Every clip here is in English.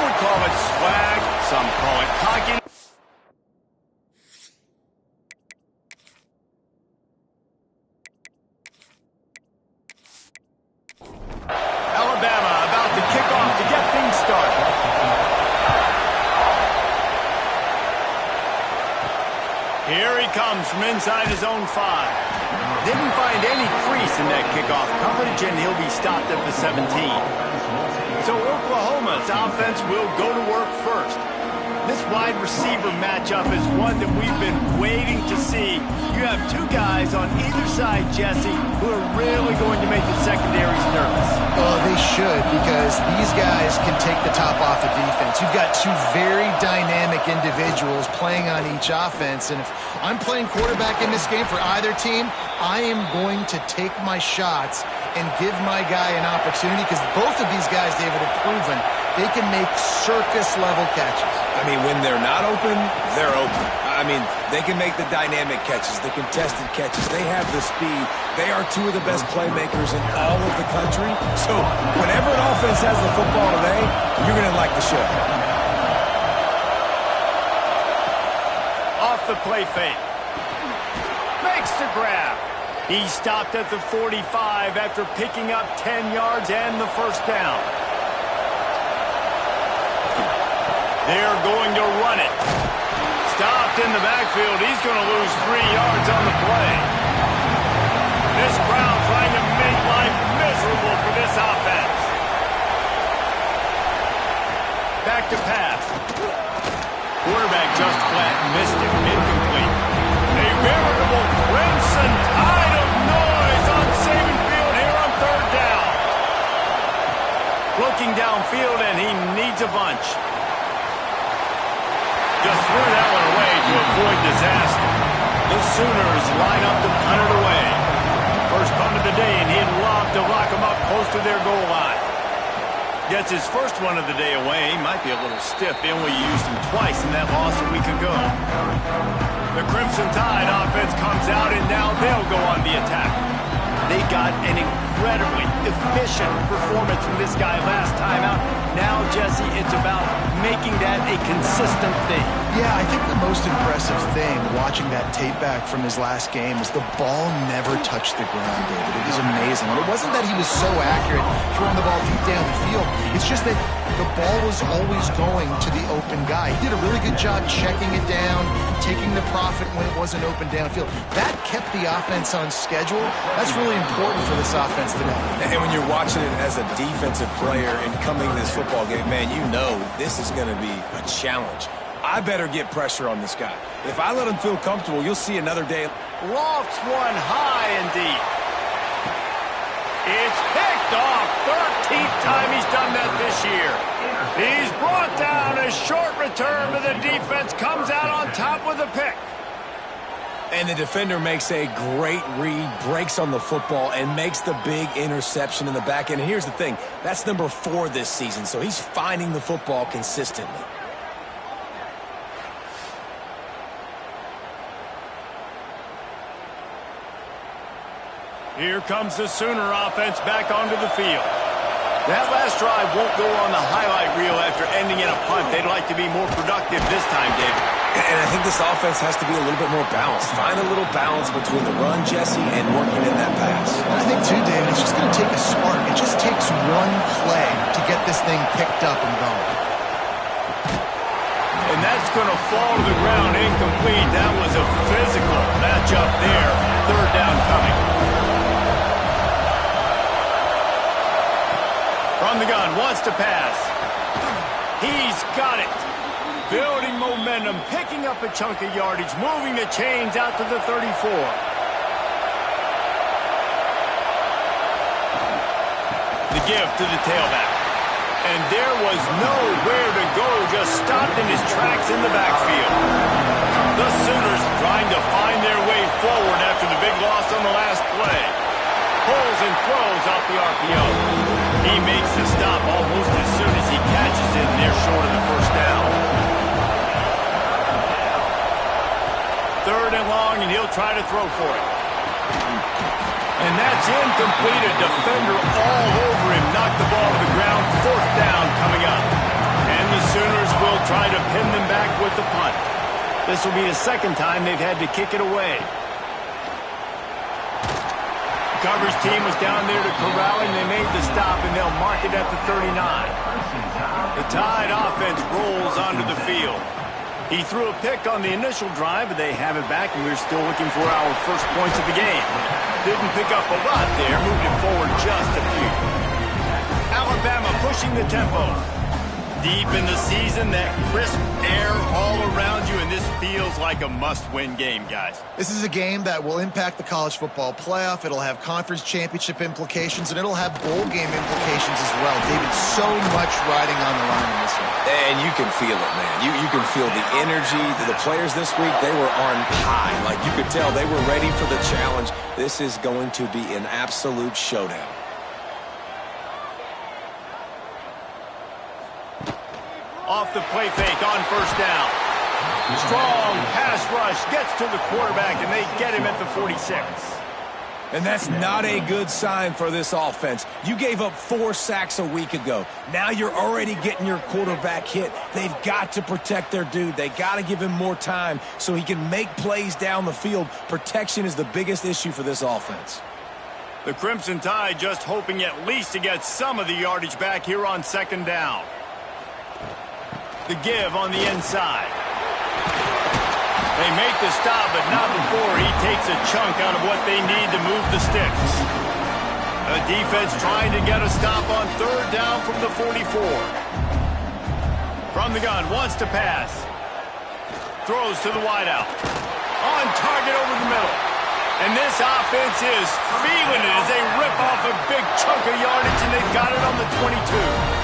would call it swag. Some call it cocky. Alabama about to kick off to get things started. Here he comes from inside his own 5. Didn't find any crease in that kickoff coverage, and he'll be stopped at the 17. So Oklahoma's offense will go to work first. This wide receiver matchup is one that we've been waiting to see. You have two guys on either side, Jesse, who are really going to make the secondaries nervous. Well, they should, because these guys can take the top off the defense. You've got two very dynamic individuals playing on each offense, and if I'm playing quarterback in this game for either team, I am going to take my shots and give my guy an opportunity, because both of these guys, David, have proven they can make circus-level catches. I mean, when they're not open, they're open. I mean, they can make the dynamic catches, the contested catches. They have the speed. They are two of the best playmakers in all of the country. So whenever an offense has the football today, you're going to like the show. Off the play fake. Makes the grab. He stopped at the 45 after picking up 10 yards and the first down. They're going to run it. Stopped in the backfield. He's going to lose 3 yards on the play. This crowd trying to make life miserable for this offense. Back to pass. Quarterback just flat missed it. Incomplete. A veritable crimson tide of noise on Saban Field here on third down. Looking downfield, and he needs a bunch. Just threw that one away to avoid disaster. The Sooners line up to punt it away. First punt of the day, and he'd love to lock them up close to their goal line. Gets his first one of the day away. He might be a little stiff. They only used him twice in that loss a week ago. The Crimson Tide offense comes out, and now they'll go on the attack. They got an incredibly efficient performance from this guy last time out. Now, Jesse, it's about making that a consistent thing. Yeah, I think the most impressive thing watching that tape back from his last game is the ball never touched the ground, David. It was amazing. And it wasn't that he was so accurate throwing the ball deep down the field. It's just that the ball was always going to the open guy. He did a really good job checking it down, taking the profit when it wasn't open downfield. That kept the offense on schedule. That's really important for this offense today. And when you're watching it as a defensive player and coming to this football game, man, you know this is going to be a challenge. I better get pressure on this guy. If I let him feel comfortable, you'll see another day. Lofts one high and deep. It's picked off. 13th time he's done that this year. He's brought down. A short return, but the defense comes out on top with a pick. And the defender makes a great read, breaks on the football, and makes the big interception in the back end. And here's the thing. That's number 4 this season, so he's finding the football consistently. Here comes the Sooner offense back onto the field. That last drive won't go on the highlight reel after ending in a punt. They'd like to be more productive this time, David. And I think this offense has to be a little bit more balanced. Find a little balance between the run, Jesse, and working in that pass. And I think, too, David, it's just going to take a spark. It just takes one play to get this thing picked up and going. And that's going to fall to the ground incomplete. That was a physical matchup there. Third down coming. From the gun, wants to pass. He's got it. Building momentum, picking up a chunk of yardage, moving the chains out to the 34. The give to the tailback. And there was nowhere to go, just stopped in his tracks in the backfield. The Sooners trying to find their way forward after the big loss on the last play. Pulls and throws off the RPO. He makes the stop almost as soon as he catches it, and they're short of the first down. Third and long, and he'll try to throw for it. And that's incomplete. A defender all over him. Knocked the ball to the ground. Fourth down coming up. And the try to pin them back with the punt. This will be the second time they've had to kick it away. The coverage team was down there to corral him. They made the stop, and they'll mark it at the 39. The Tide offense rolls onto the field. He threw a pick on the initial drive, but they have it back, and we're still looking for our first points of the game. Didn't pick up a lot there, moved it forward just a few. Alabama pushing the tempo. Deep in the season, that crisp air all around you, and this feels like a must-win game, guys. This is a game that will impact the college football playoff. It'll have conference championship implications, and it'll have bowl game implications as well. David, so much riding on the line in this one. And you can feel it, man. You can feel the energy. The players this week, they were on high. Like, you could tell they were ready for the challenge. This is going to be an absolute showdown. Off the play fake on first down. Strong pass rush gets to the quarterback, and they get him at the 46. And that's not a good sign for this offense. You gave up 4 sacks a week ago. Now you're already getting your quarterback hit. They've got to protect their dude. They got to give him more time so he can make plays down the field. Protection is the biggest issue for this offense. The Crimson Tide just hoping at least to get some of the yardage back here on second down. The give on the inside. They make the stop, but not before he takes a chunk out of what they need to move the sticks. The defense trying to get a stop on third down from the 44. From the gun, wants to pass. Throws to the wideout. On target over the middle. And this offense is feeling it as they rip off a big chunk of yardage, and they've got it on the 22.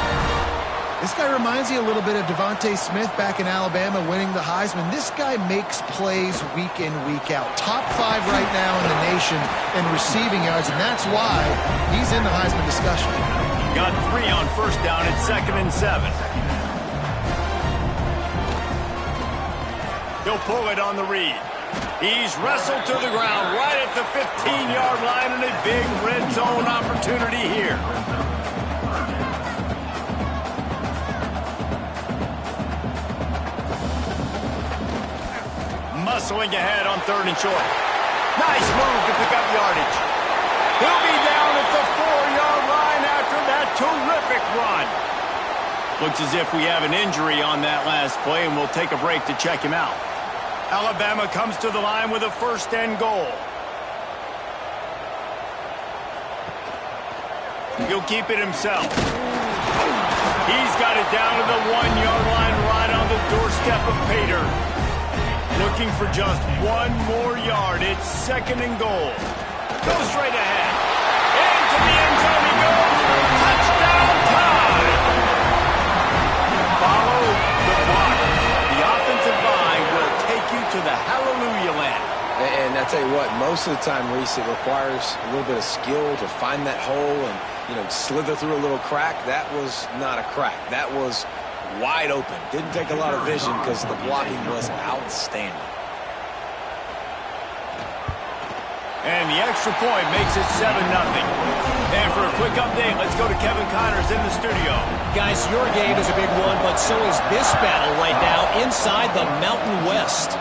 This guy reminds you a little bit of Devontae Smith back in Alabama winning the Heisman. This guy makes plays week in, week out. Top 5 right now in the nation in receiving yards, and that's why he's in the Heisman discussion. Got 3 on first down at 2nd and 7. He'll pull it on the read. He's wrestled to the ground right at the 15-yard line, and a big red zone opportunity here. Muscling ahead on 3rd and short. Nice move to pick up yardage. He'll be down at the 4-yard line after that terrific run. Looks as if we have an injury on that last play, and we'll take a break to check him out. Alabama comes to the line with a 1st and goal. He'll keep it himself. He's got it down to the 1-yard line right on the doorstep of Pater. Looking for just 1 more yard. It's 2nd and goal. Goes straight ahead. Into the end zone he goes. Touchdown time. Follow the block. The offensive line will take you to the hallelujah land. And I tell you what, most of the time, Reese, it requires a little bit of skill to find that hole and, slither through a little crack. That was not a crack. That was wide open. Didn't take a lot of vision because the blocking was outstanding. And the extra point makes it 7-0. And for a quick update, let's go to Kevin Connors in the studio. Guys, your game is a big one, but so is this battle right now inside the Mountain West.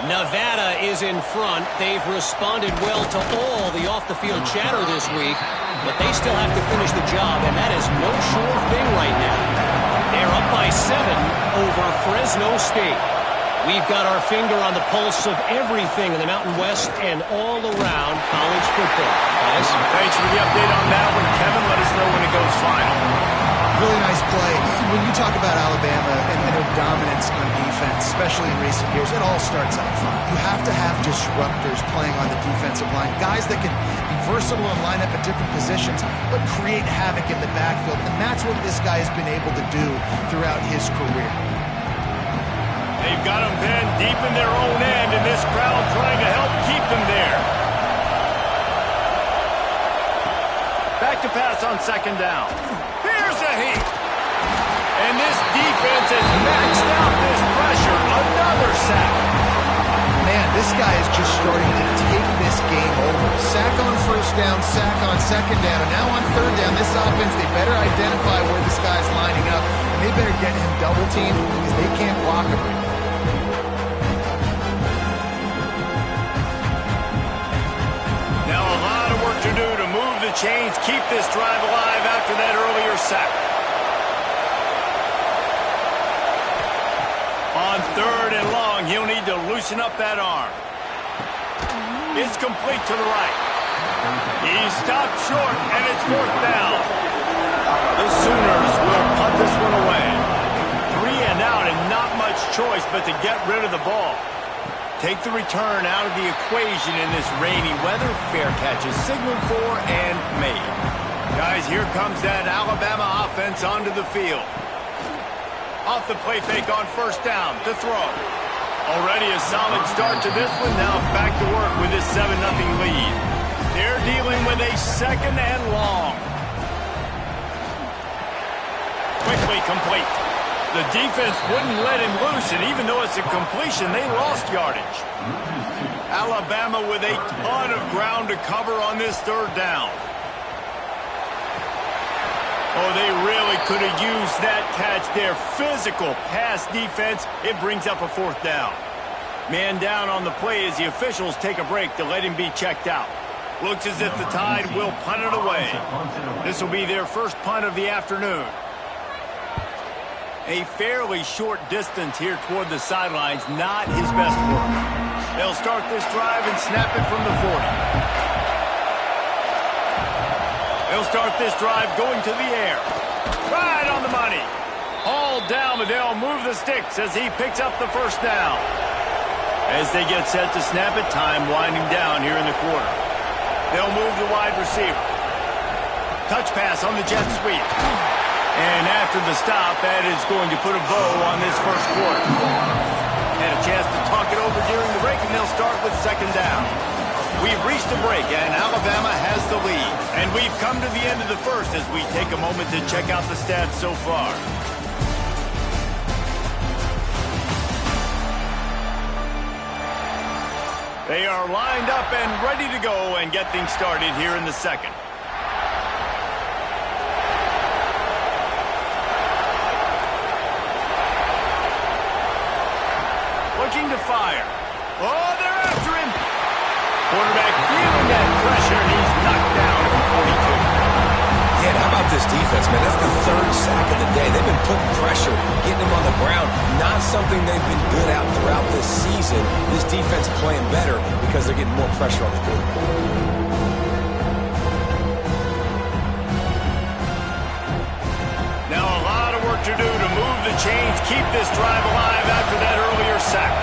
Nevada is in front. They've responded well to all the off-the-field chatter this week, but they still have to finish the job, and that is no sure thing right now. They're up by 7 over Fresno State. We've got our finger on the pulse of everything in the Mountain West and all around college football. Guys? Thanks for the update on that one, Kevin. Let us know when it goes final. Really nice play. When you talk about Alabama and their dominance on defense, especially in recent years, it all starts up front. You have to have disruptors playing on the defensive line, guys that can be versatile and line up at different positions, but create havoc in the backfield. And that's what this guy has been able to do throughout his career. They've got them pinned deep in their own end, and this crowd trying to help keep them there. Back to pass on 2nd down. Here's a heat. And this defense has maxed out this pressure. Another sack. Man, this guy is just starting to take this game game over. Sack on first down, sack on second down, and now on third down, this offense, they better identify where this guy's lining up, and they better get him double teamed because they can't block him right now. Now a lot of work to do to move the chains, keep this drive alive after that earlier sack. On third and long, he'll need to loosen up that arm. It's complete to the right. He stopped short, and it's fourth down. The Sooners will punt this one away. 3 and out, and not much choice but to get rid of the ball. Take the return out of the equation in this rainy weather. Fair catch is signaled for and made. Guys, here comes that Alabama offense onto the field. Off the play fake on first down to throw. Already a solid start to this one. Now back to work with this 7-0 lead. They're dealing with a second and long. Quickly complete. The defense wouldn't let him loose, and even though it's a completion, they lost yardage. Alabama with a ton of ground to cover on this third down. Oh, they really could have used that catch there. Physical pass defense. It brings up a fourth down. Man down on the play as the officials take a break to let him be checked out. Looks as if the Tide will punt it away. This will be their first punt of the afternoon. A fairly short distance here toward the sidelines. Not his best work. They'll start this drive and snap it from the 40. They'll start this drive going to the air. Right on the money. Hauled down, but they'll move the sticks as he picks up the first down. As they get set to snap it, time winding down here in the quarter. They'll move the wide receiver. Touch pass on the jet sweep. And after the stop, that is going to put a bow on this first quarter. Had a chance to talk it over during the break, and they'll start with second down. We've reached a break, and Alabama has the lead. And we've come to the end of the first as we take a moment to check out the stats so far. They are lined up and ready to go and get things started here in the second. Looking to fire. Oh, they're after him. Quarterback feeling that pressure, and he's knocked down at the 42. Yeah, how about this defense, man? That's the third sack of the day. They've been putting pressure, getting him on the ground. Not something they've been good at throughout this season. This defense playing better because they're getting more pressure on the quarterback. Now a lot of work to do to move the chains, keep this drive alive after that earlier sack.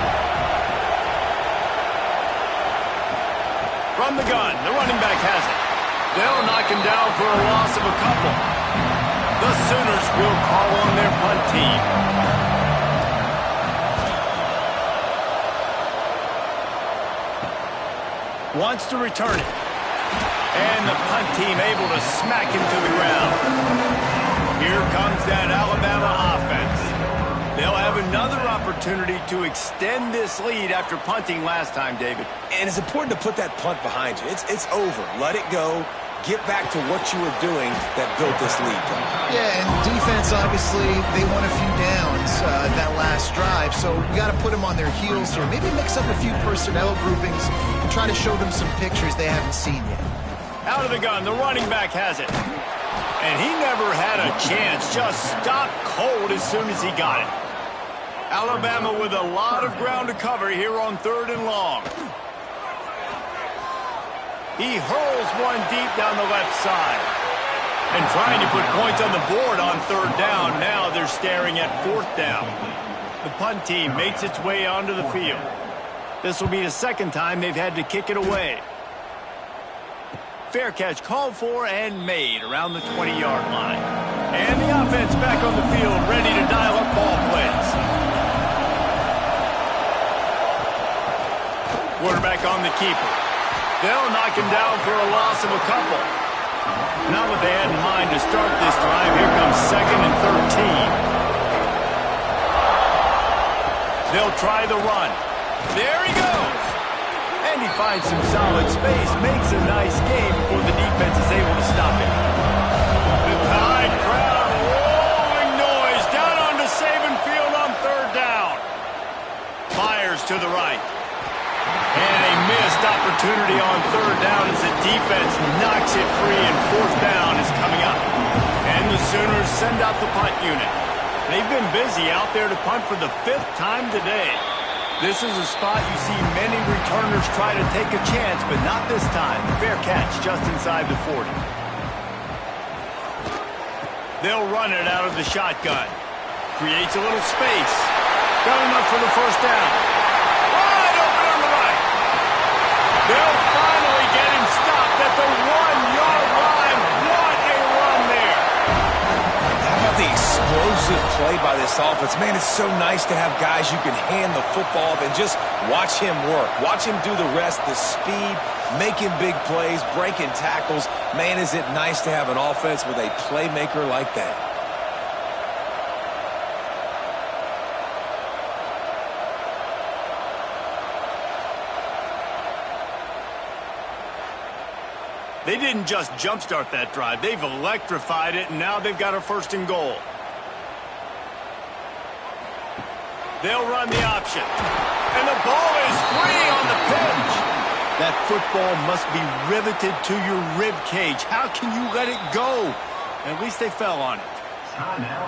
From the gun, the running back has it. They'll knock him down for a loss of a couple. The Sooners will call on their punt team. Wants to return it. And the punt team able to smack him to the ground. Here comes that Alabama offense. They'll have another opportunity to extend this lead after punting last time, David. And it's important to put that punt behind you. It's over. Let it go. Get back to what you were doing that built this lead. Yeah, and defense, obviously, they won a few downs that last drive, so you got to put them on their heels here. Maybe mix up a few personnel groupings and try to show them some pictures they haven't seen yet. Out of the gun, the running back has it. And he never had a chance. Just stopped cold as soon as he got it. Alabama with a lot of ground to cover here on third and long. He hurls one deep down the left side. And trying to put points on the board on third down. Now they're staring at fourth down. The punt team makes its way onto the field. This will be the second time they've had to kick it away. Fair catch called for and made around the 20-yard line. And the offense back on the field, ready to dial up ball plays. Quarterback on the keeper. They'll knock him down for a loss of a couple. Not what they had in mind to start this drive. Here comes second and 13. They'll try the run. There he goes. And he finds some solid space, makes a nice game before the defense is able to stop it. The Tide crowd rolling noise down onto Saban Field on third down. Fires to the right. And a missed opportunity on third down as the defense knocks it free and fourth down is coming up. And the Sooners send out the punt unit. They've been busy out there to punt for the 5th time today. This is a spot you see many returners try to take a chance, but not this time. Fair catch just inside the 40. They'll run it out of the shotgun. Creates a little space. Got enough for the first down. Wide open on the right. They'll finally get him stopped at the 1-yard line. What a run there. How about the explosive play by this offense? Man, it's so nice to have guys you can hand the football off and just watch him work. Watch him do the rest, the speed, making big plays, breaking tackles. Man, is it nice to have an offense with a playmaker like that. They didn't just jumpstart that drive. They've electrified it, and now they've got a 1st and goal. They'll run the option. And the ball is free on the pitch. That football must be riveted to your rib cage. How can you let it go? At least they fell on it.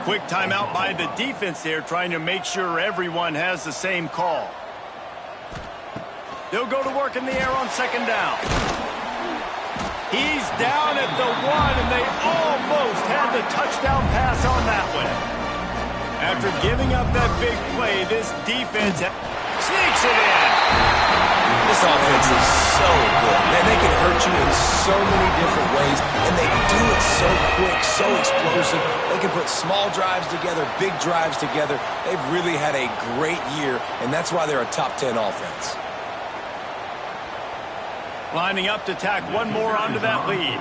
Quick timeout by the defense there, trying to make sure everyone has the same call. They'll go to work in the air on 2nd down. He's down at the 1, and they almost had the touchdown pass on that one. After giving up that big play, this defense sneaks it in. This offense is so good. Man, they can hurt you in so many different ways, and they do it so quick, so explosive. They can put small drives together, big drives together. They've really had a great year, and that's why they're a top 10 offense. Lining up to tack one more onto that lead.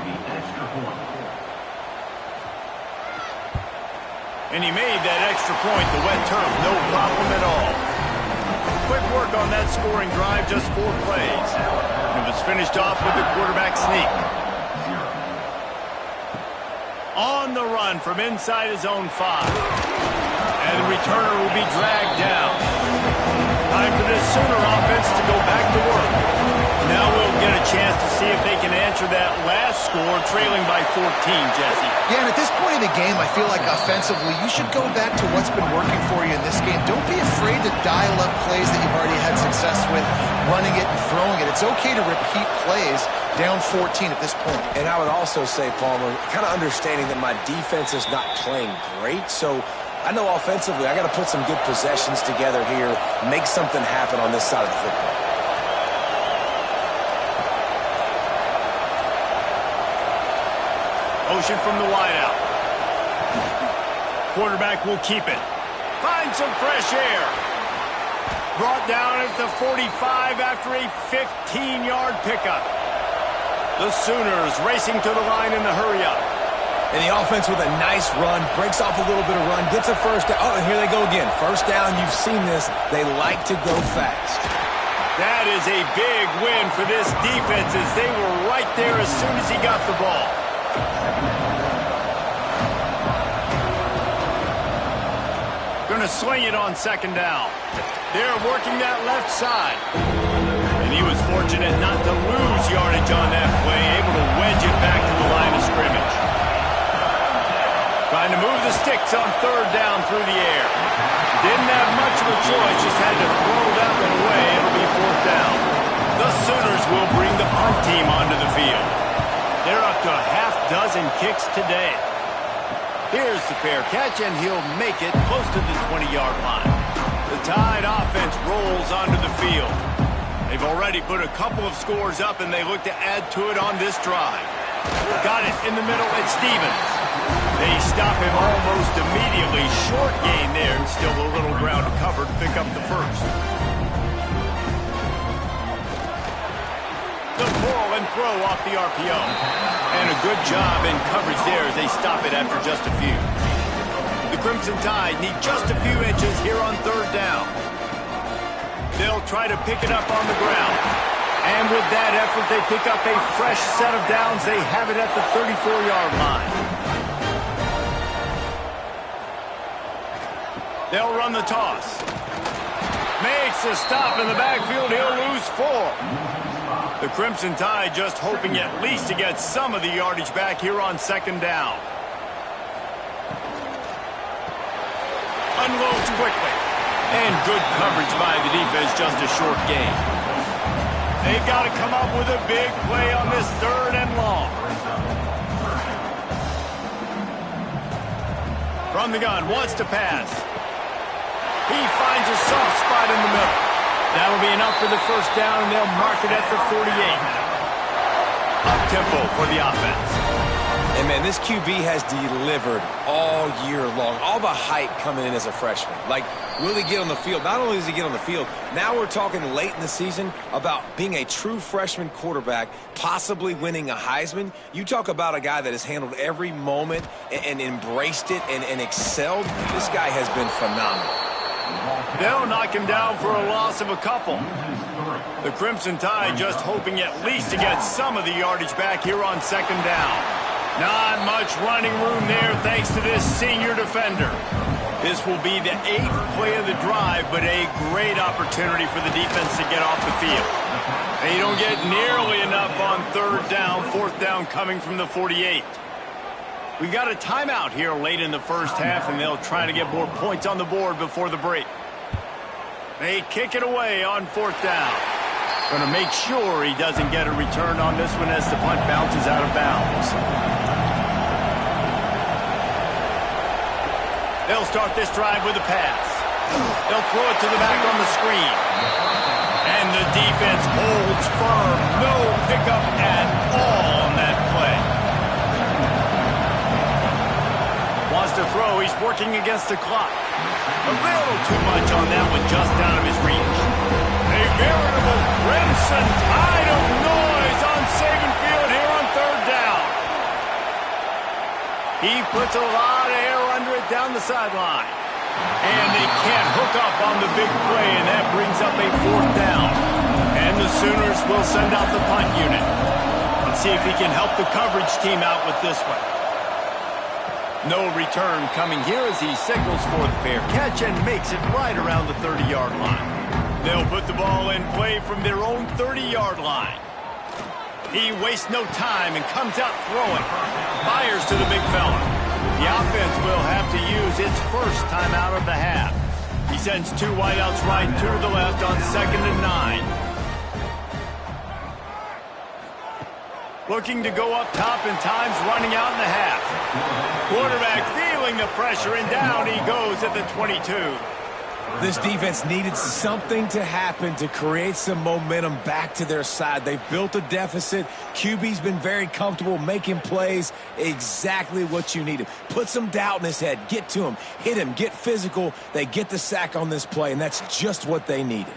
And he made that extra point, the wet turf, no problem at all. Quick work on that scoring drive, just 4 plays. It was finished off with the quarterback sneak. On the run from inside his own 5. And the returner will be dragged down. Time for this Sooner offense to go back to work. Now we'll get a chance to see if they can answer that last score, trailing by 14, Jesse. Yeah, and at this point in the game, I feel like offensively, you should go back to what's been working for you in this game. Don't be afraid to dial up plays that you've already had success with, running it and throwing it. It's okay to repeat plays down 14 at this point. And I would also say, Palmer, kind of understanding that my defense is not playing great, so I know offensively I got to put some good possessions together here, make something happen on this side of the football. Motion from the wideout. Quarterback will keep it. Find some fresh air. Brought down at the 45 after a 15-yard pickup. The Sooners racing to the line in the hurry-up. And the offense with a nice run, breaks off a little bit of run, gets a first down. Oh, and here they go again. First down, you've seen this. They like to go fast. That is a big win for this defense as they were right there as soon as he got the ball. Going to swing it on 2nd down. They're working that left side. And he was fortunate not to lose yardage on that play, able to wedge it back to the line of scrimmage. Trying to move the sticks on 3rd down through the air. Didn't have much of a choice, just had to throw that one away. It'll be 4th down. The Sooners will bring the punt team onto the field. They're up to a half-dozen kicks today. Here's the fair catch, and he'll make it close to the 20-yard line. The Tide offense rolls onto the field. They've already put a couple of scores up, and they look to add to it on this drive. Got it in the middle, it's Stevens. They stop him almost immediately. Short gain there, and still a little ground to cover to pick up the first. The pull and throw off the RPO. And a good job in coverage there as they stop it after just a few. The Crimson Tide need just a few inches here on 3rd down. They'll try to pick it up on the ground. And with that effort, they pick up a fresh set of downs. They have it at the 34-yard line. They'll run the toss. Makes a stop in the backfield. He'll lose 4. The Crimson Tide just hoping at least to get some of the yardage back here on 2nd down. Unloads quickly. And good coverage by the defense, just a short gain. They've got to come up with a big play on this 3rd and long. From the gun, wants to pass. He finds a soft spot in the middle. That'll be enough for the 1st down, and they'll mark it at the 48. Up-tempo for the offense. And, man, this QB has delivered all year long. All the hype coming in as a freshman. Like, will he get on the field? Not only does he get on the field, now we're talking late in the season about being a true freshman quarterback, possibly winning a Heisman. You talk about a guy that has handled every moment and embraced it and excelled. This guy has been phenomenal. They'll knock him down for a loss of a couple. The Crimson Tide just hoping at least to get some of the yardage back here on 2nd down. Not much running room there thanks to this senior defender. This will be the 8th play of the drive, but a great opportunity for the defense to get off the field. They don't get nearly enough on 3rd down, 4th down coming from the 48. We've got a timeout here late in the 1st half, and they'll try to get more points on the board before the break. They kick it away on 4th down. Going to make sure he doesn't get a return on this one as the punt bounces out of bounds. They'll start this drive with a pass. They'll throw it to the back on the screen. And the defense holds firm. No pickup at all on that play. Wants to throw. He's working against the clock. A little too much on that one, just out of his reach. A veritable Crimson Tide of noise on Saban Field here on 3rd down. He puts a lot of air under it down the sideline. And they can't hook up on the big play, and that brings up a 4th down. And the Sooners will send out the punt unit. Let's see if he can help the coverage team out with this one. No return coming here as he signals for the fair catch and makes it right around the 30-yard line. They'll put the ball in play from their own 30-yard line. He wastes no time and comes out throwing. Fires to the big fella. The offense will have to use its 1st timeout of the half. He sends 2 wideouts right, 2 to the left on 2nd and 9. Looking to go up top, and time's running out in the half. Quarterback feeling the pressure, and down he goes at the 22. This defense needed something to happen to create some momentum back to their side. They've built a deficit. QB's been very comfortable making plays. Exactly what you needed. Put some doubt in his head. Get to him. Hit him. Get physical. They get the sack on this play, and that's just what they needed.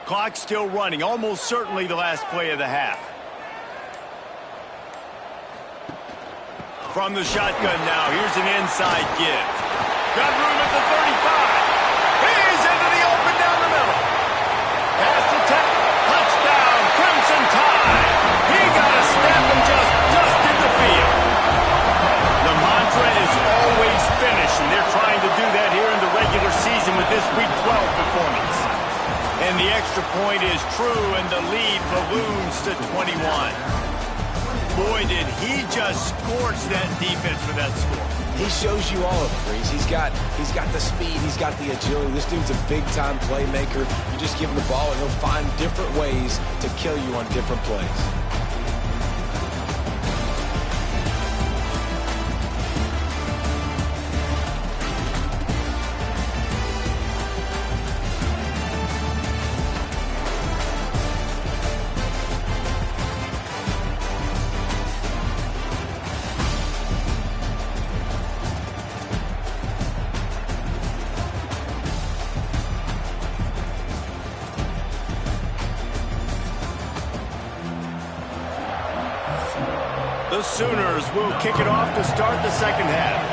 Clock still running. Almost certainly the last play of the half. From the shotgun now, here's an inside give. Got room at the 35. He's into the open down the middle. Pass to touchdown, Crimson Tide. He got a step and just dusted the field. The mantra is always finish, and they're trying to do that here in the regular season with this Week 12 performance. And the extra point is true, and the lead balloons to 21. Boy, did he just scorch that defense for that score. He shows you all of it, Breeze. He's got the speed. He's got the agility. This dude's a big-time playmaker. You just give him the ball, and he'll find different ways to kill you on different plays. The Sooners will kick it off to start the 2nd half.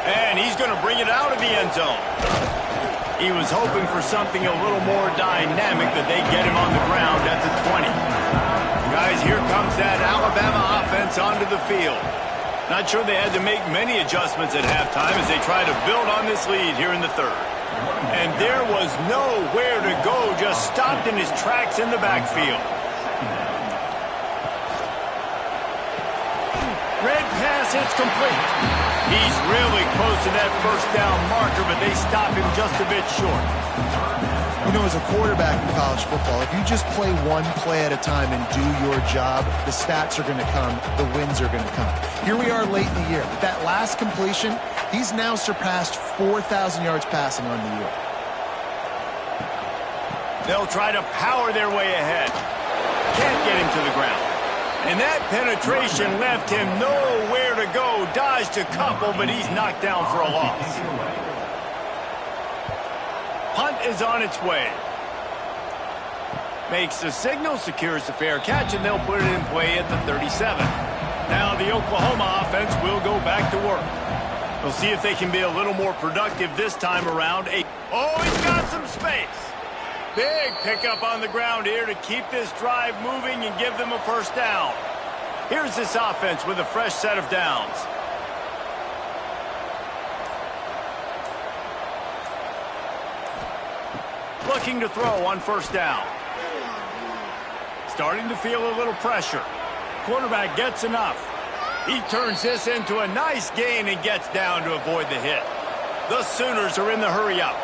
And he's going to bring it out of the end zone. He was hoping for something a little more dynamic, but they get him on the ground at the 20. Guys, here comes that Alabama offense onto the field. Not sure they had to make many adjustments at halftime as they try to build on this lead here in the third. And there was nowhere to go, just stopped in his tracks in the backfield. Red pass, it's complete. He's really close to that first down marker, but they stop him just a bit short. You know, as a quarterback in college football, if you just play one play at a time and do your job, the stats are going to come, the wins are going to come. Here we are late in the year. That last completion, he's now surpassed 4,000 yards passing on the year. They'll try to power their way ahead. Can't get him to the ground. And that penetration left him nowhere to go. Dodged a couple, but he's knocked down for a loss. Punt is on its way. Makes the signal, secures the fair catch, and they'll put it in play at the 37. Now the Oklahoma offense will go back to work. We'll see if they can be a little more productive this time around. Oh, he's got some space. Big pickup on the ground here to keep this drive moving and give them a first down. Here's this offense with a fresh set of downs. Looking to throw on first down. Starting to feel a little pressure. Quarterback gets enough. He turns this into a nice gain and gets down to avoid the hit. The Sooners are in the hurry up.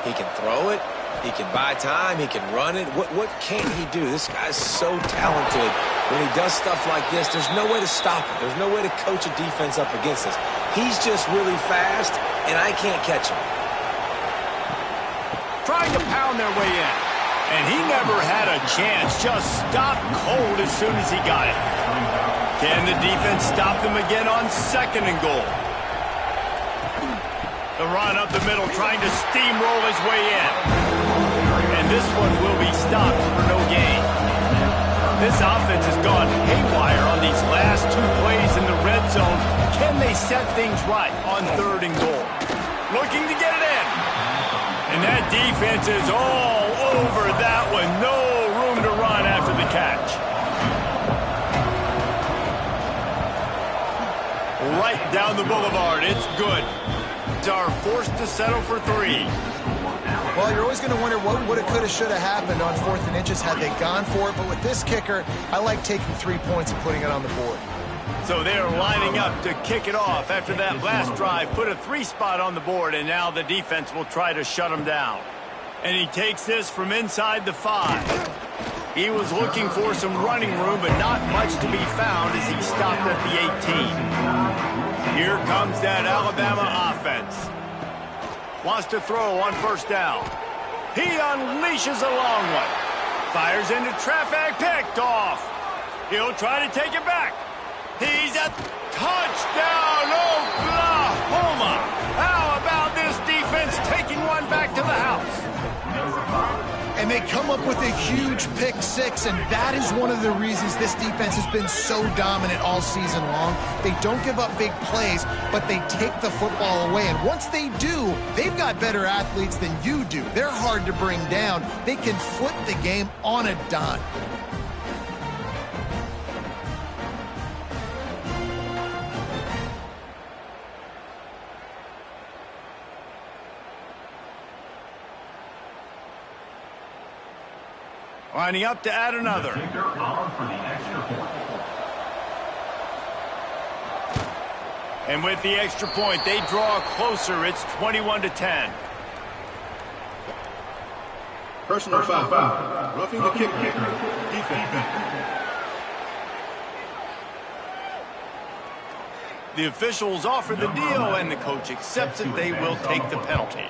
He can throw it. He can buy time. He can run it. What can't he do? This guy's so talented. When he does stuff like this, there's no way to stop it. There's no way to coach a defense up against this. He's just really fast, and I can't catch him. Trying to pound their way in. And he never had a chance. Just stopped cold as soon as he got it. Can the defense stop them again on second and goal? The run up the middle, trying to steamroll his way in. And this one will be stopped for no gain. This offense has gone haywire on these last two plays in the red zone. Can they set things right on third and goal? Looking to get it in. And that defense is all over that one. No room to run after the catch. Right down the boulevard. It's good. Are forced to settle for 3. Well, you're always going to wonder what would have, could have, should have happened on 4th and inches had they gone for it. But with this kicker, I like taking 3 points and putting it on the board. So they're lining up to kick it off after that last drive. Put a 3 spot on the board, and now the defense will try to shut them down. And he takes this from inside the 5. He was looking for some running room, but not much to be found as he stopped at the 18. Here comes that Alabama offense. Wants to throw on first down. He unleashes a long one. Fires into traffic, picked off. He'll try to take it back. He's a touchdown, Oklahoma. How about this defense taking one back to the house? And they come up with a huge pick 6, and that is one of the reasons this defense has been so dominant all season long. They don't give up big plays, but they take the football away. And once they do, they've got better athletes than you do. They're hard to bring down. They can flip the game on a dime. Lining up to add another. And with the extra point, they draw closer. It's 21-10. Personal foul. Roughing the kicker. Defense. The officials offer the deal, and the coach accepts it. They will take the penalty.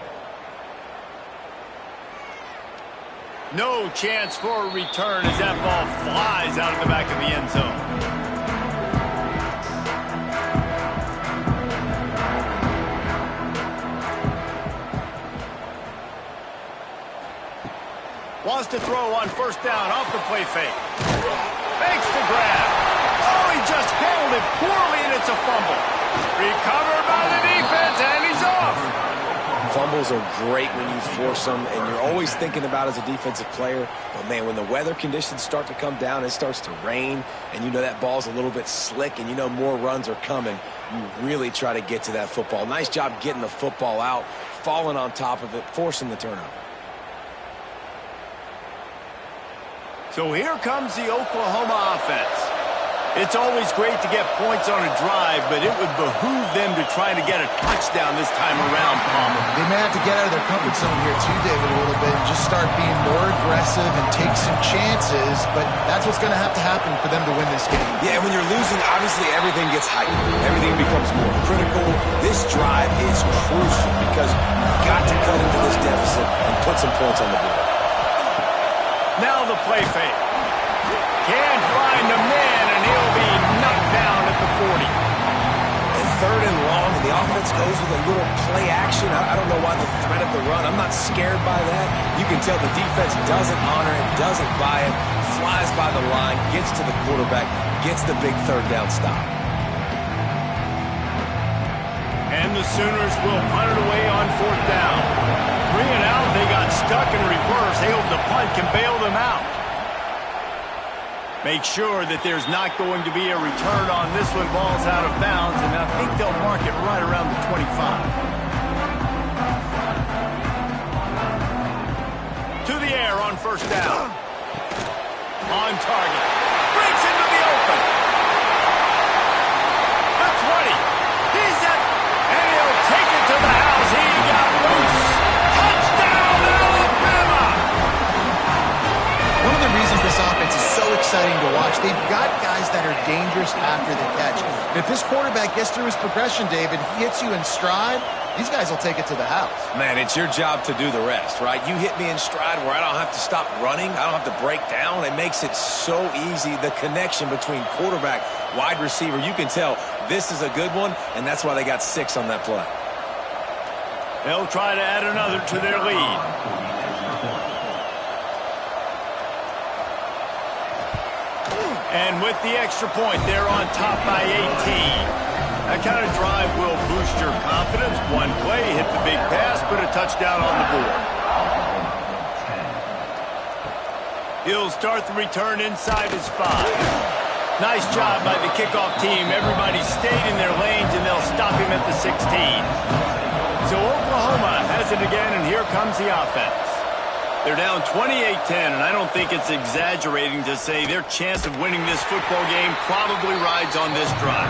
No chance for a return as that ball flies out of the back of the end zone. Wants to throw on first down off the play fake. Makes the grab. Oh, he just handled it poorly, and it's a fumble. Recovered by the defense, and he's off. fumbles are great when you force them, and you're always thinking about as a defensive player, but man, when the weather conditions start to come down, it starts to rain, and you know that ball's a little bit slick, and you know more runs are coming, you really try to get to that football. Nice job getting the football out, falling on top of it, forcing the turnover. So here comes the Oklahoma offense. It's always great to get points on a drive, but it would behoove them to try to get a touchdown this time around, Palmer. They may have to get out of their comfort zone here too, David, a little bit and just start being more aggressive and take some chances, but that's what's going to happen for them to win this game. Yeah, when you're losing, obviously everything gets heightened. Everything becomes more critical. This drive is crucial because you've got to cut into this deficit and put some points on the board. Now the play fake. Can't find a man, and he'll be knocked down at the 40. And third and long, and the offense goes with a little play action. I don't know why the threat of the run. I'm not scared by that. You can tell the defense doesn't honor it, doesn't buy it, flies by the line, gets to the quarterback, gets the big third down stop. And the Sooners will punt it away on fourth down. 3 and out, they got stuck in reverse. They hope the punt can bail them out. Make sure that there's not going to be a return on this one. Ball's out of bounds, and I think they'll mark it right around the 25. To the air on first down. On target. Breaks into the open. The 20. He's at, and he'll take it to the house. He got loose. Touchdown, Alabama! One of the reasons this offense is so exciting to watch, they've got guys that are dangerous after the catch. And if this quarterback gets through his progression, David, he hits you in stride, these guys will take it to the house. Man, it's your job to do the rest, right? You hit me in stride where I don't have to stop running. I don't have to break down. It makes it so easy, the connection between quarterback, wide receiver. You can tell this is a good one, and that's why they got 6 on that play. They'll try to add another to their lead. And with the extra point, they're on top by 18. That kind of drive will boost your confidence. One play, hit the big pass, put a touchdown on the board. He'll start the return inside his 5. Nice job by the kickoff team. Everybody stayed in their lanes, and they'll stop him at the 16. So Oklahoma has it again, and here comes the offense. They're down 28-10, and I don't think it's exaggerating to say their chance of winning this football game probably rides on this drive.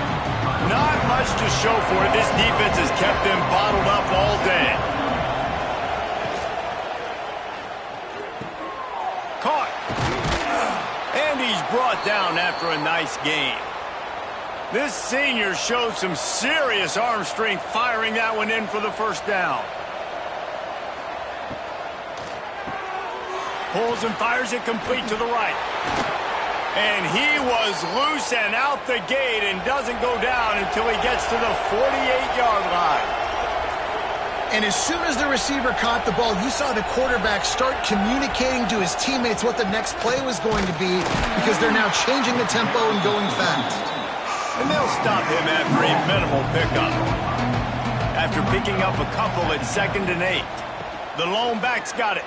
Not much to show for it. This defense has kept them bottled up all day. Caught. And he's brought down after a nice game. This senior showed some serious arm strength firing that one in for the first down. Pulls and fires it complete to the right. And he was loose and out the gate and doesn't go down until he gets to the 48-yard line. And as soon as the receiver caught the ball, you saw the quarterback start communicating to his teammates what the next play was going to be because they're now changing the tempo and going fast. And they'll stop him after a minimal pickup. After picking up a couple at 2nd and 8. The lone back's got it.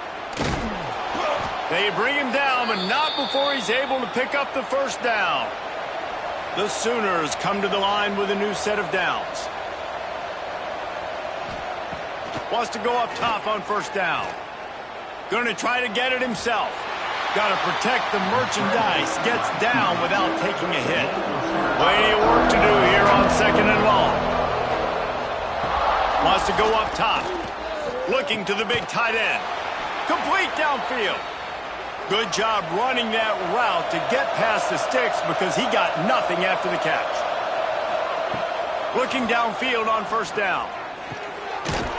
They bring him down, but not before he's able to pick up the first down. The Sooners come to the line with a new set of downs. Wants to go up top on first down. Going to try to get it himself. Got to protect the merchandise. Gets down without taking a hit. Plenty of work to do here on 2nd and long. Wants to go up top. Looking to the big tight end. Complete downfield. Good job running that route to get past the sticks because he got nothing after the catch. Looking downfield on first down.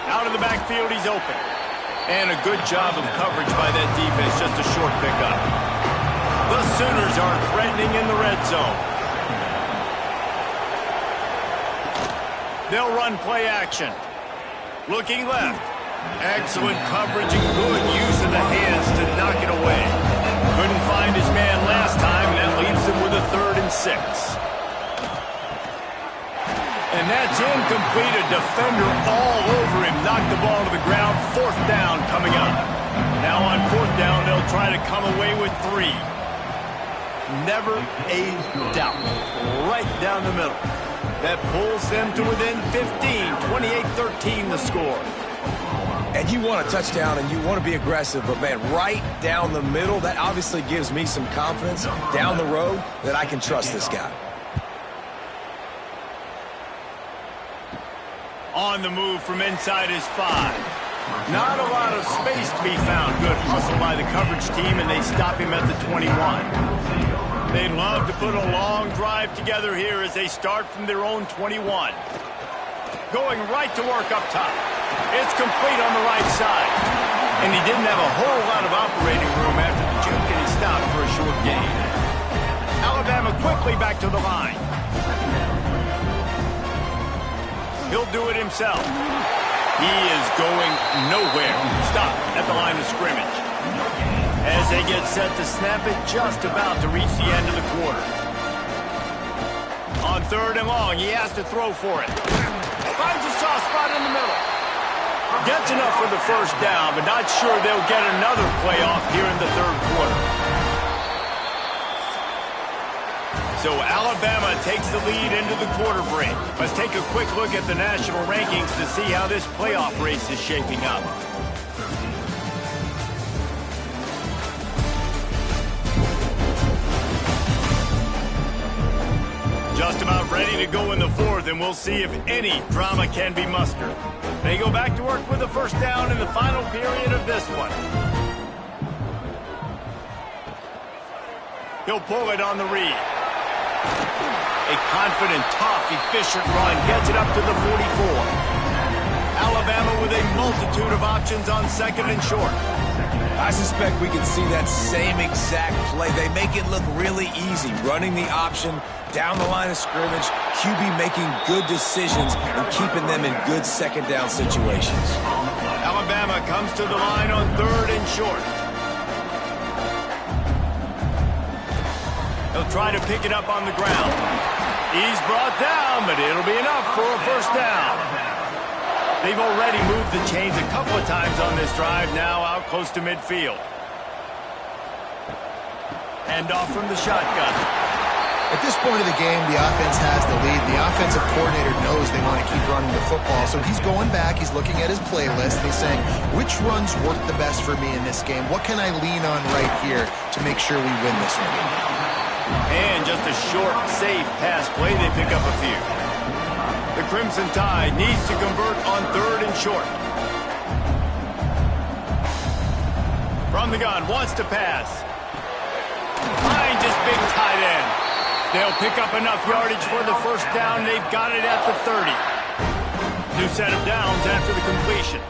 Out of the backfield, he's open. And a good job of coverage by that defense, just a short pickup. The Sooners are threatening in the red zone. They'll run play action. Looking left. Excellent coverage and good use of the hands to knock it away. Couldn't find his man last time, and that leaves him with a 3rd and 6. And that's incomplete. A defender all over him. Knocked the ball to the ground. fourth down coming up. Now on fourth down, they'll try to come away with 3. Never a doubt. Right down the middle. That pulls them to within 15. 28-13 the score. And you want a touchdown and you want to be aggressive, but man, right down the middle, that obviously gives me some confidence down the road that I can trust this guy. On the move from inside his 5. Not a lot of space to be found. Good hustle by the coverage team, and they stop him at the 21. They'd love to put a long drive together here as they start from their own 21. Going right to work up top. It's complete on the right side. And he didn't have a whole lot of operating room after the juke, and he stopped for a short gain. Alabama quickly back to the line. He'll do it himself. He is going nowhere. Stop at the line of scrimmage. As they get set to snap it, just about to reach the end of the quarter. On third and long, he has to throw for it. Finds a soft spot in the middle. Gets enough for the first down, but not sure they'll get another play off here in the third quarter. So Alabama takes the lead into the quarter break. Let's take a quick look at the national rankings to see how this playoff race is shaping up. Just about ready to go in the fourth, and we'll see if any drama can be mustered. They go back to work with the first down in the final period of this one. He'll pull it on the read. A confident, tough, efficient run gets it up to the 44. Alabama with a multitude of options on second and short. I suspect we can see that same exact play. They make it look really easy, running the option down the line of scrimmage, QB making good decisions and keeping them in good second down situations. Alabama comes to the line on third and short. He'll try to pick it up on the ground. He's brought down, but it'll be enough for a first down. They've already moved the chains a couple of times on this drive, now out close to midfield. Hand off from the shotgun. At this point of the game, the offense has the lead. The offensive coordinator knows they want to keep running the football, so he's going back, he's looking at his playlist, and he's saying, which runs work the best for me in this game? What can I lean on right here to make sure we win this one? And just a short, safe pass play, they pick up a few. The Crimson Tide needs to convert on third and short. From the gun, wants to pass. Finds his big tight end. They'll pick up enough yardage for the first down. They've got it at the 30. New set of downs after the completion.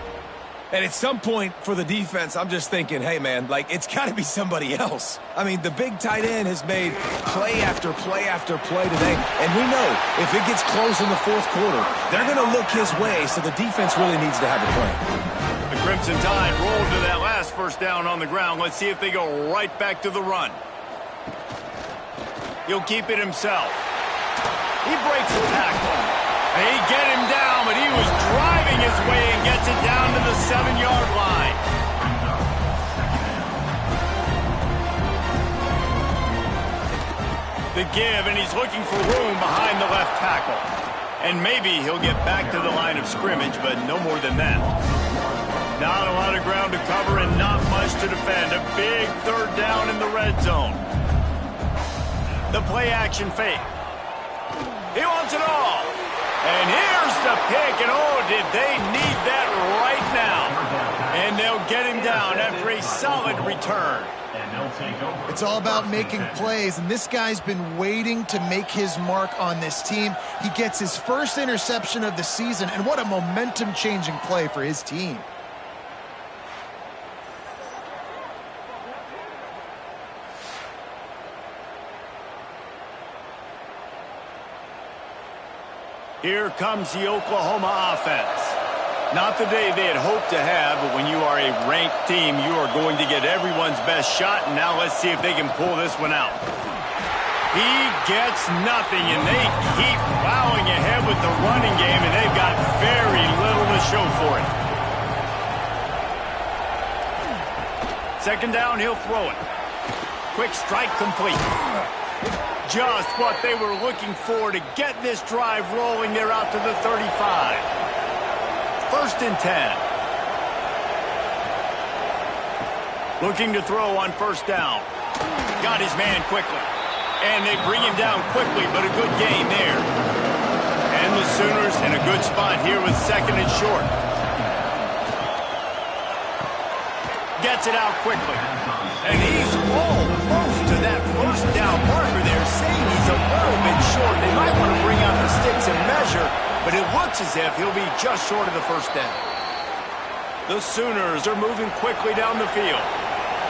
And at some point for the defense, I'm just thinking, hey, man, like, it's got to be somebody else. I mean, the big tight end has made play after play after play today. And we know if it gets close in the fourth quarter, they're going to look his way, so the defense really needs to have a plan. The Crimson Tide rolled to that last first down on the ground. Let's see if they go right back to the run. He'll keep it himself. He breaks the tackle. They get him down, but he was driving his way and gets it down to the 7-yard line. The give, and he's looking for room behind the left tackle. And maybe he'll get back to the line of scrimmage, but no more than that. Not a lot of ground to cover and not much to defend. A big third down in the red zone. The play action fake. He wants it all. And here's the pick, and oh, did they need that right now. And they'll get him down after a solid return. It's all about making plays, and this guy's been waiting to make his mark on this team. He gets his first interception of the season, and what a momentum-changing play for his team. Here comes the Oklahoma offense. Not the day they had hoped to have, but when you are a ranked team, you are going to get everyone's best shot, and now let's see if they can pull this one out. He gets nothing, and they keep plowing ahead with the running game, and they've got very little to show for it. Second down, he'll throw it. Quick strike complete. Just what they were looking for to get this drive rolling. They're out to the 35. First and 10. Looking to throw on first down. Got his man quickly. And they bring him down quickly, but a good gain there. And the Sooners in a good spot here with second and short. Gets it out quickly. And he's almost to that first down marker there, saying he's a little bit short. They might want to bring out the sticks and measure, but it looks as if he'll be just short of the first down. The Sooners are moving quickly down the field.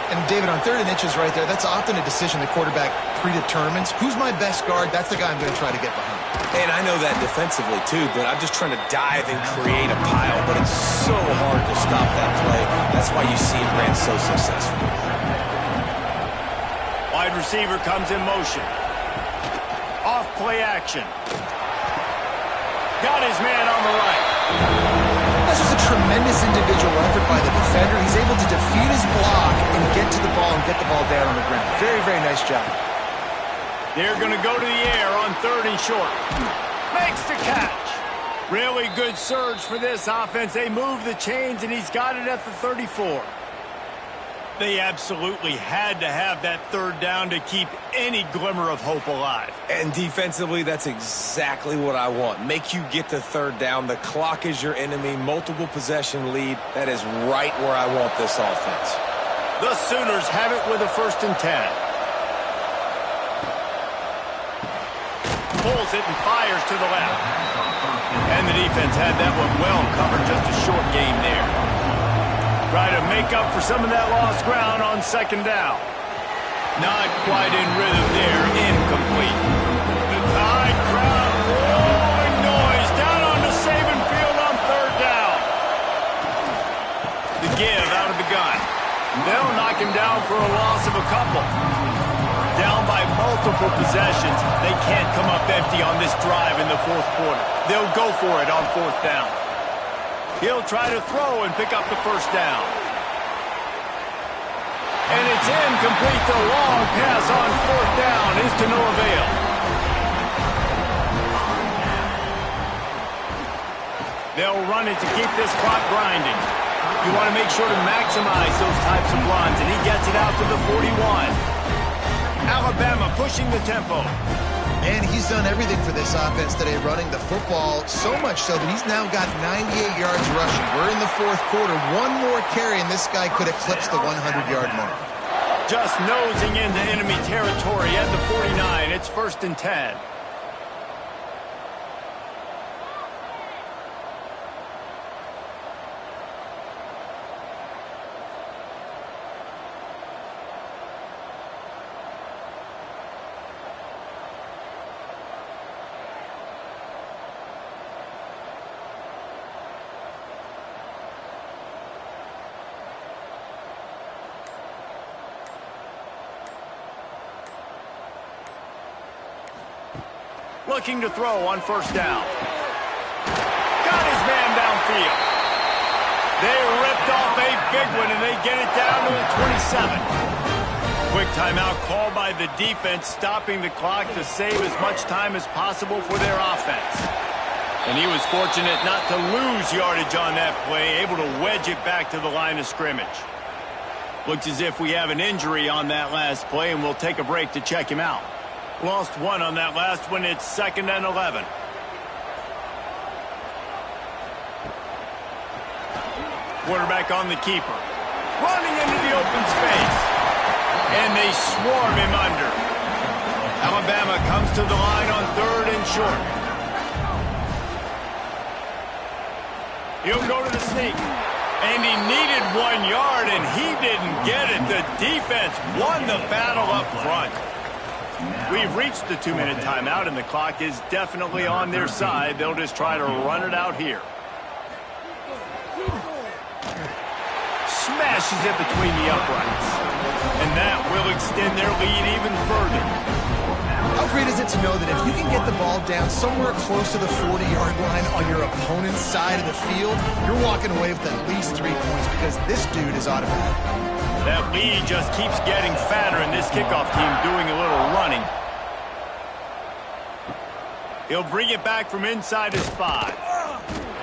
And David, on 3rd and inches right there, that's often a decision the quarterback predetermines. Who's my best guard? That's the guy I'm going to try to get behind. And I know that defensively, too, but I'm just trying to dive and create a pile, but it's so hard to stop that play. That's why you see it ran so successfully. Wide receiver comes in motion. Off play action. Got his man on the right. That's just a tremendous individual effort by the defender. He's able to defeat his block and get to the ball and get the ball down on the ground. Very, very nice job. They're going to go to the air on 3rd and short. Makes the catch. Really good surge for this offense. They move the chains, and he's got it at the 34. They absolutely had to have that 3rd down to keep any glimmer of hope alive. And defensively, that's exactly what I want. Make you get to 3rd down. The clock is your enemy. Multiple possession lead. That is right where I want this offense. The Sooners have it with a 1st and 10. Pulls it and fires to the left. And the defense had that one well covered. Just a short game there. Try to make up for some of that lost ground on 2nd down. Not quite in rhythm there. Incomplete. The Tide crowd rolling noise down on the Saban field on 3rd down. The give out of the gun. They'll knock him down for a loss of a couple. Down by multiple possessions. They can't come up empty on this drive in the 4th quarter. They'll go for it on 4th down. He'll try to throw and pick up the 1st down. And it's incomplete. The long pass on 4th down is to no avail. They'll run it to keep this clock grinding. You want to make sure to maximize those types of runs, and he gets it out to the 41. Alabama pushing the tempo. And he's done everything for this offense today, running the football, so much so that he's now got 98 yards rushing. We're in the 4th quarter. One more carry, and this guy could eclipse the 100-yard mark. Just nosing into enemy territory at the 49. It's 1st and 10. Looking to throw on 1st down. Got his man downfield. They ripped off a big one, and they get it down to the 27. Quick timeout called by the defense, stopping the clock to save as much time as possible for their offense. And he was fortunate not to lose yardage on that play, able to wedge it back to the line of scrimmage. Looks as if we have an injury on that last play, and we'll take a break to check him out. Lost one on that last one. It's 2nd and 11. Quarterback on the keeper. Running into the open space. And they swarm him under. Alabama comes to the line on 3rd and short. He'll go to the sneak. And he needed 1 yard, and he didn't get it. The defense won the battle up front. We've reached the 2-minute timeout, and the clock is definitely on their side. They'll just try to run it out here. Smashes it between the uprights. And that will extend their lead even further. How great is it to know that if you can get the ball down somewhere close to the 40-yard line on your opponent's side of the field, you're walking away with at least 3 points because this dude is automatic. That lead just keeps getting fatter, and this kickoff team doing a little running. He'll bring it back from inside his 5.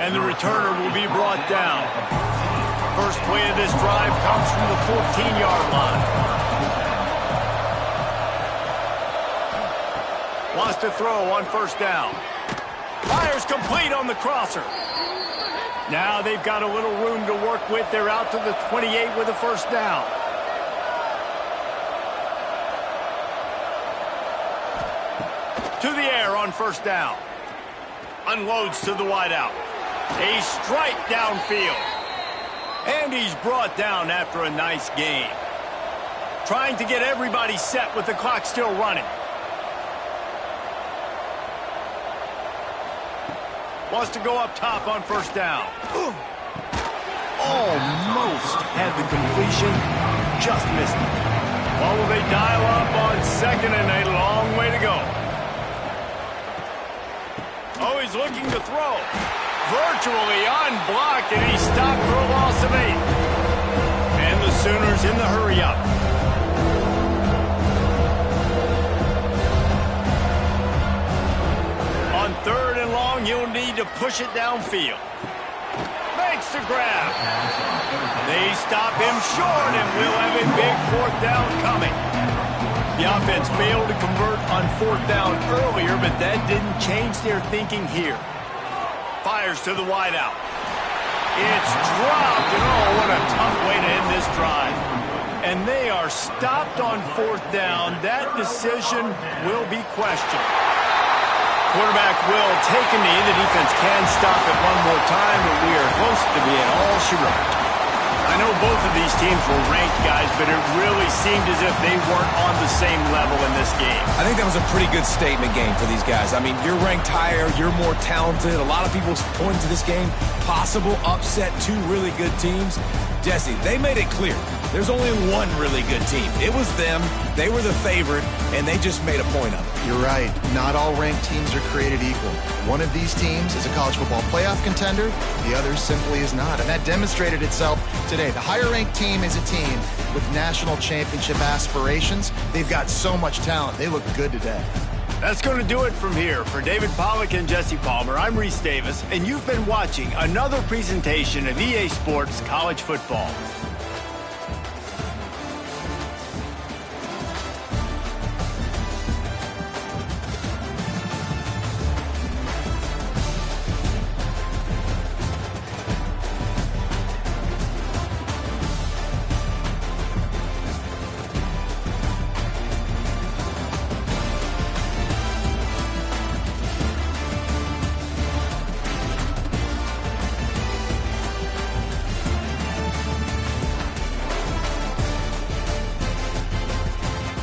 And the returner will be brought down. First play of this drive comes from the 14-yard line. Wants to throw on first down. Fires complete on the crosser. Now they've got a little room to work with. They're out to the 28 with a first down. To the air on first down. Unloads to the wideout. A strike downfield. And he's brought down after a nice gain. Trying to get everybody set with the clock still running. Wants to go up top on first down. Almost had the completion. Just missed it. Well, will they dial up on second and a long way to go? Oh, he's looking to throw. Virtually unblocked, and he stopped for a loss of 8. And the Sooners in the hurry-up. On third and long, you'll need to push it downfield. Makes the grab. They stop him short, and we'll have a big fourth down coming. The offense failed to convert on fourth down earlier, but that didn't change their thinking here. Fires to the wideout. It's dropped, and oh, what a tough way to end this drive. And they are stopped on fourth down. That decision will be questioned. Quarterback will take a knee. The defense can stop it one more time, but we are close to being all she wrote. I know both of these teams were ranked, guys, but it really seemed as if they weren't on the same level in this game. I think that was a pretty good statement game for these guys. I mean, you're ranked higher, you're more talented. A lot of people point to this game, possible upset, 2 really good teams. Jesse, they made it clear. There's only one really good team. It was them. They were the favorite, and they just made a point of it. You're right. Not all ranked teams are created equal. One of these teams is a college football playoff contender. The other simply is not. And that demonstrated itself today. The higher-ranked team is a team with national championship aspirations. They've got so much talent. They look good today. That's going to do it from here. For David Pollack and Jesse Palmer, I'm Reese Davis, and you've been watching another presentation of EA Sports College Football.